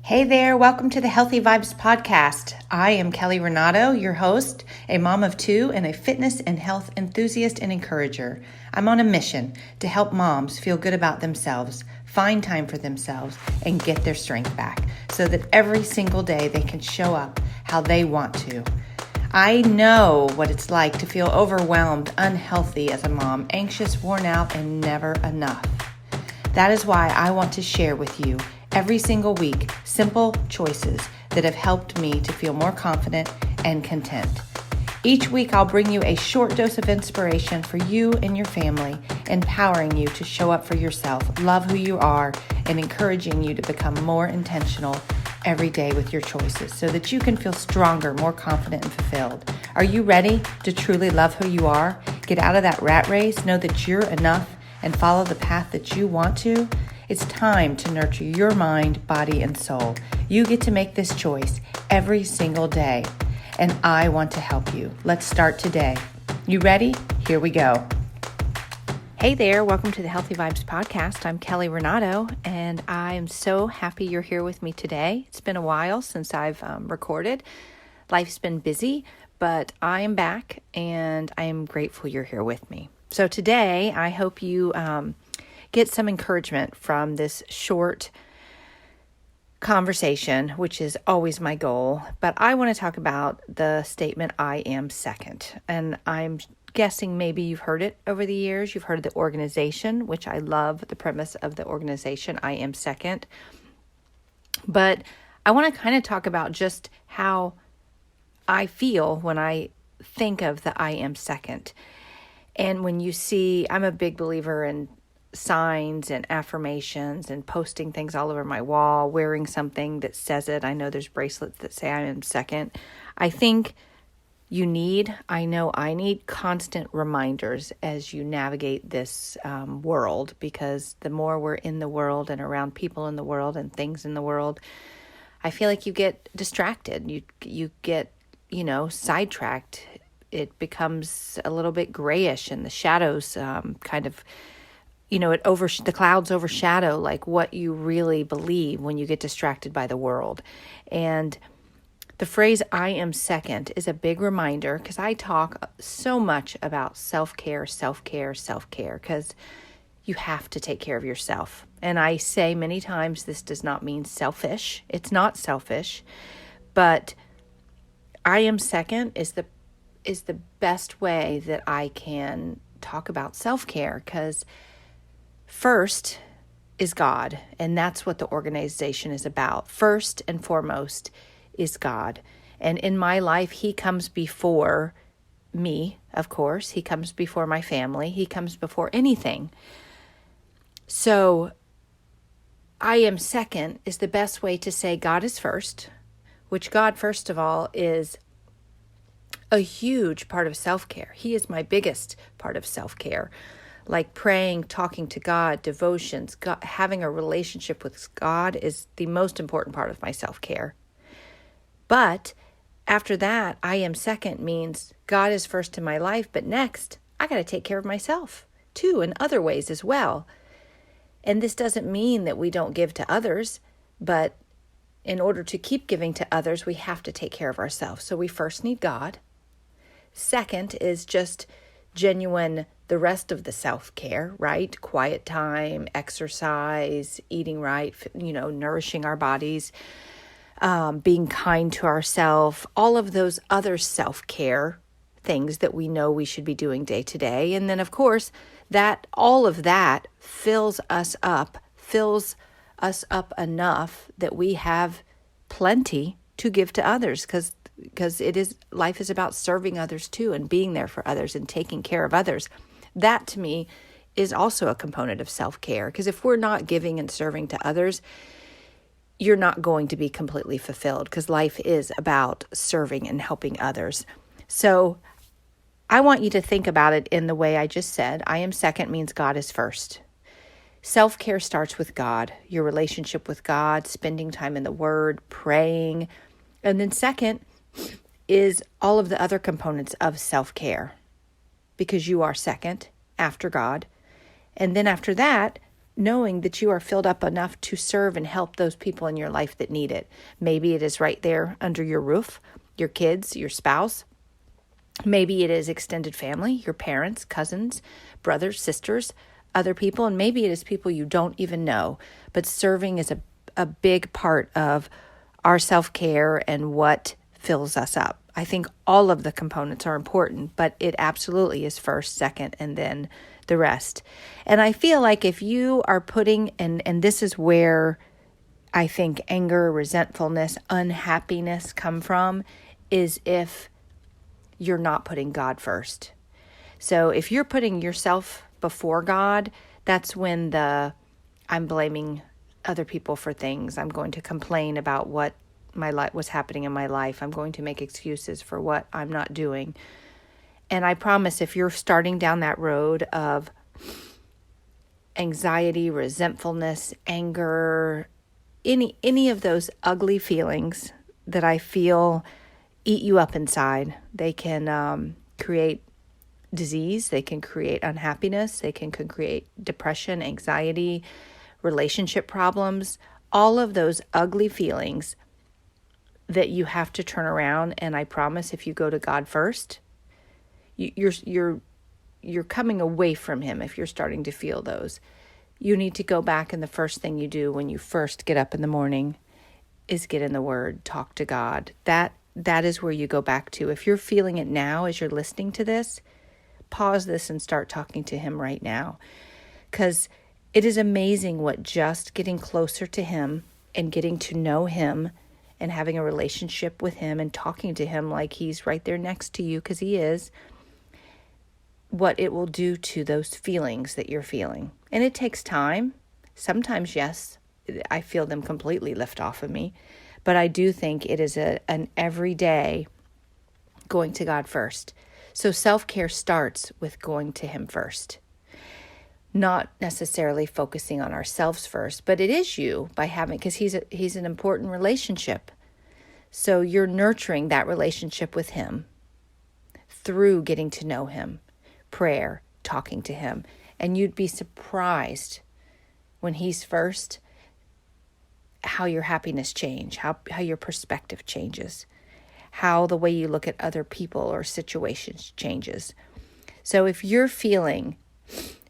Hey there, welcome to the Healthy Vibes Podcast. I am Kelly Renato, your host, a mom of two, and a fitness and health enthusiast and encourager. I'm on a mission to help moms feel good about themselves, find time for themselves, and get their strength back so that every single day they can show up how they want to. I know what it's like to feel overwhelmed, unhealthy as a mom, anxious, worn out, and never enough. That is why I want to share with you every single week simple choices that have helped me to feel more confident and content. Each week I'll bring you a short dose of inspiration for you and your family, empowering you to show up for yourself, love who you are, and encouraging you to become more intentional every day with your choices so that you can feel stronger, more confident, and fulfilled. Are you ready to truly love who you are? Get out of that rat race, know that you're enough, and follow the path that you want to? It's time to nurture your mind, body, and soul. You get to make this choice every single day, and I want to help you. Let's start today. You ready? Here we go. Hey there, welcome to the Healthy Vibes Podcast. I'm Kelly Renato, and I am so happy you're here with me today. It's been a while since I've recorded. Life's been busy, but I am back, and I am grateful you're here with me. So today, I hope you get some encouragement from this short conversation, which is always my goal. But I want to talk about the statement, I am second. And I'm guessing maybe you've heard it over the years. You've heard of the organization, which I love the premise of the organization, I am second. But I want to kind of talk about just how I feel when I think of the I am second. And when you see, I'm a big believer in signs and affirmations and posting things all over my wall, wearing something that says it. I know there's bracelets that say I am second. I think I need constant reminders as you navigate this world, because the more we're in the world and around people in the world and things in the world, I feel like you get distracted. You get, sidetracked. It becomes a little bit grayish, and the shadows the clouds overshadow like what you really believe when you get distracted by the world. And the phrase I am second is a big reminder, because I talk so much about self-care, because you have to take care of yourself. And I say many times this does not mean selfish. It's not selfish, but I am second is the best way that I can talk about self-care, because first is God, and that's what the organization is about. First and foremost is God. And in my life, He comes before me, of course. He comes before my family. He comes before anything. So I am second is the best way to say God is first, which God, first of all, is a huge part of self-care. He is my biggest part of self-care. Like praying, talking to God, devotions, God, having a relationship with God is the most important part of my self-care. But after that, I am second means God is first in my life, but next, I got to take care of myself too, in other ways as well. And this doesn't mean that we don't give to others, but in order to keep giving to others, we have to take care of ourselves. So we first need God. Second is just genuine, the rest of the self-care, right? Quiet time, exercise, eating right, nourishing our bodies, being kind to ourselves, all of those other self-care things that we know we should be doing day to day. And then, of course, all of that fills us up enough that we have plenty to give to others, because life is about serving others too, and being there for others and taking care of others. That to me is also a component of self-care, because if we're not giving and serving to others, you're not going to be completely fulfilled, because life is about serving and helping others. So I want you to think about it in the way I just said. I am second means God is first. Self-care starts with God, your relationship with God, spending time in the Word, praying. And then second is all of the other components of self-care, because you are second after God. And then after that, knowing that you are filled up enough to serve and help those people in your life that need it. Maybe it is right there under your roof, your kids, your spouse. Maybe it is extended family, your parents, cousins, brothers, sisters, other people, and maybe it is people you don't even know. But serving is a big part of our self-care and what fills us up. I think all of the components are important, but it absolutely is first, second, and then the rest. And I feel like if you are putting, and this is where I think anger, resentfulness, unhappiness come from, is if you're not putting God first. So if you're putting yourself before God, that's when I'm blaming other people for things. I'm going to complain about what was happening in my life. I'm going to make excuses for what I'm not doing. And I promise, if you're starting down that road of anxiety, resentfulness, anger, any of those ugly feelings that I feel eat you up inside, they can create disease, they can create unhappiness, they can create depression, anxiety, relationship problems, all of those ugly feelings that you have to turn around. And I promise, if you go to God first, you're coming away from him. If you're starting to feel those, you need to go back, and the first thing you do when you first get up in the morning is get in the Word, talk to God. That is where you go back to. If you're feeling it now as you're listening to this, pause this and start talking to him right now, because it is amazing what just getting closer to him and getting to know him and having a relationship with him and talking to him like he's right there next to you, because he is, what it will do to those feelings that you're feeling. And it takes time. Sometimes, yes, I feel them completely lift off of me, but I do think it is an everyday going to God first. So self-care starts with going to him first. Not necessarily focusing on ourselves first, but it is you, by having, because he's an important relationship. So you're nurturing that relationship with him through getting to know him, prayer, talking to him. And you'd be surprised when he's first, how your happiness changes, how your perspective changes, how the way you look at other people or situations changes. So if you're feeling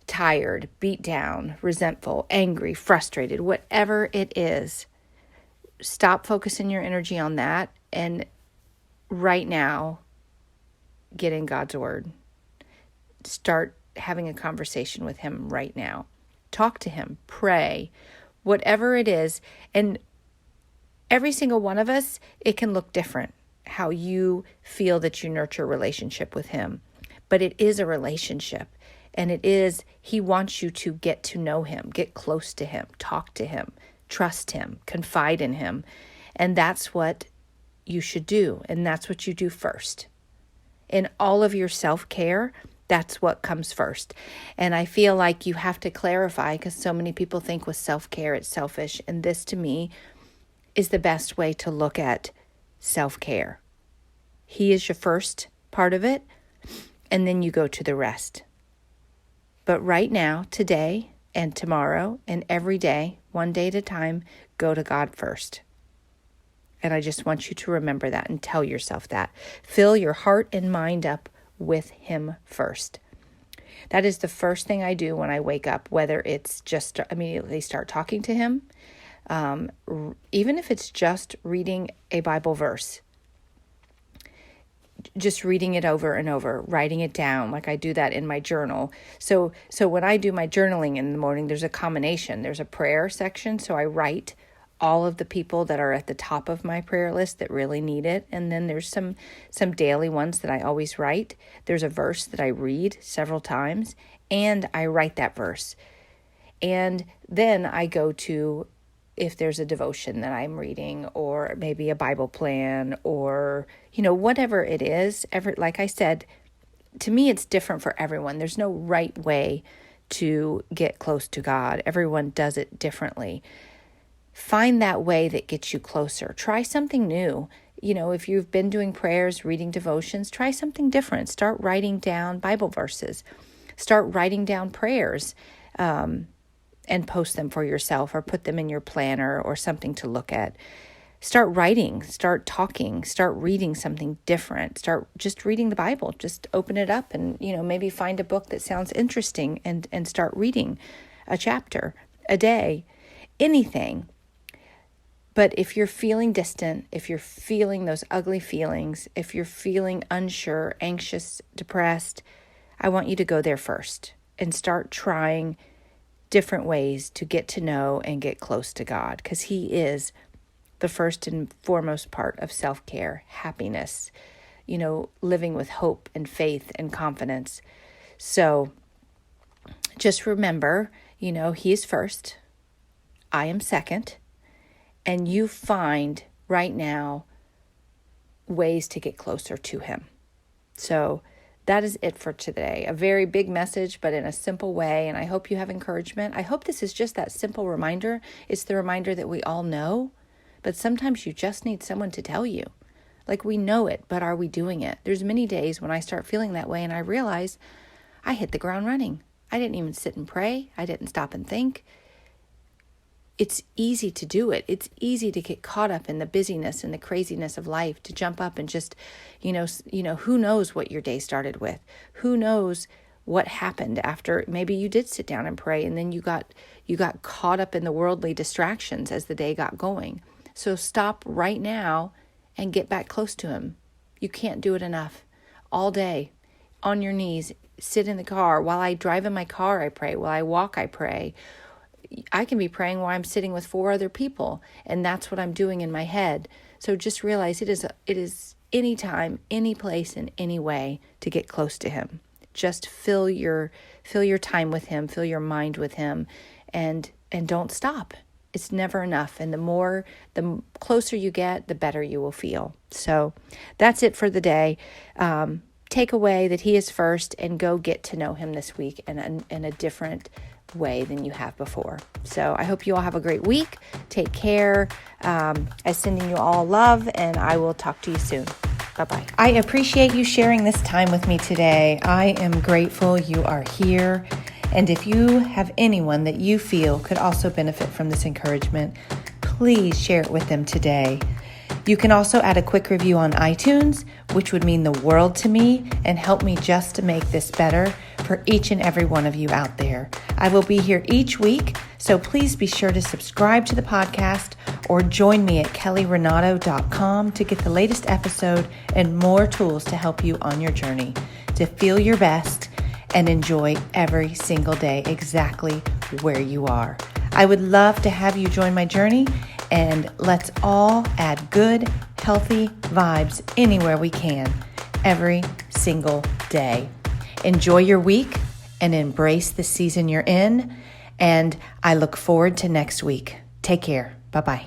tired, beat down, resentful, angry, frustrated, whatever it is, stop focusing your energy on that, and right now, get in God's Word. Start having a conversation with him right now. Talk to him, pray, whatever it is. And every single one of us, it can look different, how you feel that you nurture a relationship with him. But it is a relationship. And he wants you to get to know him, get close to him, talk to him, trust him, confide in him. And that's what you should do. And that's what you do first. In all of your self-care, that's what comes first. And I feel like you have to clarify, because so many people think with self-care, it's selfish. And this, to me, is the best way to look at self-care. He is your first part of it, and then you go to the rest. But right now, today, and tomorrow, and every day, one day at a time, go to God first. And I just want you to remember that and tell yourself that. Fill your heart and mind up with him first. That is the first thing I do when I wake up, whether it's just to immediately start talking to him, even if it's just reading a Bible verse. Just reading it over and over, writing it down, like I do that in my journal. So when I do my journaling in the morning, there's a combination. There's a prayer section, so I write all of the people that are at the top of my prayer list that really need it. And then there's some daily ones that I always write. There's a verse that I read several times, and I write that verse. And then I go to, if there's a devotion that I'm reading, or maybe a Bible plan, or, whatever it is. Like I said, to me, it's different for everyone. There's no right way to get close to God. Everyone does it differently. Find that way that gets you closer. Try something new. If you've been doing prayers, reading devotions, try something different. Start writing down Bible verses. Start writing down prayers. and post them for yourself or put them in your planner or something to look at. Start writing, start talking, start reading something different. Start just reading the Bible. Just open it up and, maybe find a book that sounds interesting and start reading a chapter a day, anything. But if you're feeling distant, if you're feeling those ugly feelings, if you're feeling unsure, anxious, depressed, I want you to go there first and start trying different ways to get to know and get close to God, because He is the first and foremost part of self-care, happiness, living with hope and faith and confidence. So just remember, He is first, I am second, and you find right now ways to get closer to Him. So that is it for today. A very big message, but in a simple way. And I hope you have encouragement. I hope this is just that simple reminder. It's the reminder that we all know, but sometimes you just need someone to tell you. Like, we know it, but are we doing it? There's many days when I start feeling that way and I realize I hit the ground running. I didn't even sit and pray. I didn't stop and think. It's easy to do it. It's easy to get caught up in the busyness and the craziness of life, to jump up and just, who knows what your day started with? Who knows what happened after maybe you did sit down and pray and then you got caught up in the worldly distractions as the day got going. So stop right now and get back close to Him. You can't do it enough. All day, on your knees, sit in the car. While I drive in my car, I pray. While I walk, I pray. I can be praying while I'm sitting with 4 other people, and that's what I'm doing in my head. So just realize it is any time, any place, and any way to get close to Him. Just fill your time with Him, fill your mind with Him, and don't stop. It's never enough. And the closer you get, the better you will feel. So that's it for the day. Take away that He is first and go get to know Him this week in a different way than you have before. So I hope you all have a great week. Take care. I'm sending you all love, and I will talk to you soon. Bye-bye. I appreciate you sharing this time with me today. I am grateful you are here. And if you have anyone that you feel could also benefit from this encouragement, please share it with them today. You can also add a quick review on iTunes, which would mean the world to me and help me just to make this better for each and every one of you out there. I will be here each week, so please be sure to subscribe to the podcast or join me at kellyrenato.com to get the latest episode and more tools to help you on your journey to feel your best and enjoy every single day exactly where you are. I would love to have you join my journey, and let's all add good, healthy vibes anywhere we can, every single day. Enjoy your week and embrace the season you're in, and I look forward to next week. Take care. Bye-bye.